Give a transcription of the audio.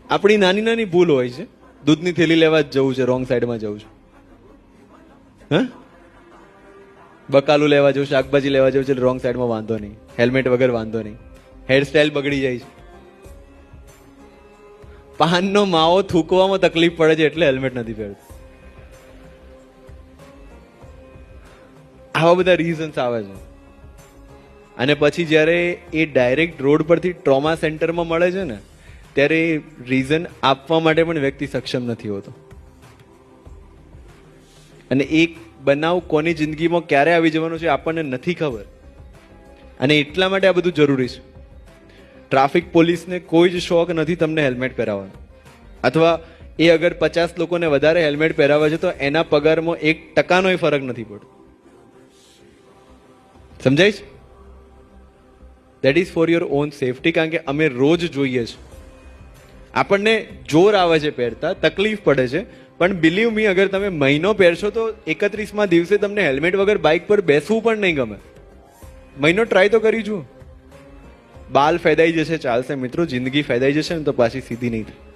આપણી નાની નાની ભૂલ હોય છે. દૂધની થેલી લેવા જ જવું છે, રોંગ સાઈડમાં જવું છે. હા, બકાલું લેવા જવું, શાકભાજી લેવા જવું છે, રોંગ સાઈડમાં વાંધો નહીં. હેલ્મેટ વગર વાંધો નહીં. હેરસ્ટાઈલ બગડી જાય છે. પાનનો માવો થૂકવામાં તકલીફ પડે છે એટલે હેલ્મેટ નથી પહેરતું. આવા બધા રીઝન્સ આવે છે. અને પછી જ્યારે એ ડાયરેક્ટ રોડ પરથી ટ્રોમા સેન્ટરમાં મળે છે ને, ત્યારે રીઝન આપવા માટે પણ વ્યક્તિ સક્ષમ નથી હોતો. અને એક બનાવ કોની જિંદગીમાં ક્યારે આવી જવાનો છે આપણને નથી ખબર. અને એટલા માટે આ બધું જરૂરી છે. ટ્રાફિક પોલીસને કોઈ જ શોખ નથી તમને હેલ્મેટ પહેરાવવાનો, અથવા એ અગર 50 લોકોને વધારે હેલ્મેટ પહેરાવે છે તો એના પગારમાં 1% ફરક નથી પડતો. સમજાય છે? That is for your own safety. કારણ કે અમે રોજ જોઈએ છે. આપણને જોર આવે છે પહેરતા, તકલીફ પડે છે, પણ બિલીવ મી, અગર તમે મહિનો પહેરશો તો 31મા દિવસે તમને હેલ્મેટ વગર બાઇક પર બેસવું પણ નહીં ગમે. મહિનો ટ્રાય તો કરી જુઓ. બાલ ફેદાઈ જશે ચાલશે મિત્રો, જિંદગી ફેદાઈ જશે ને તો પાછી સીધી નહીં થાય.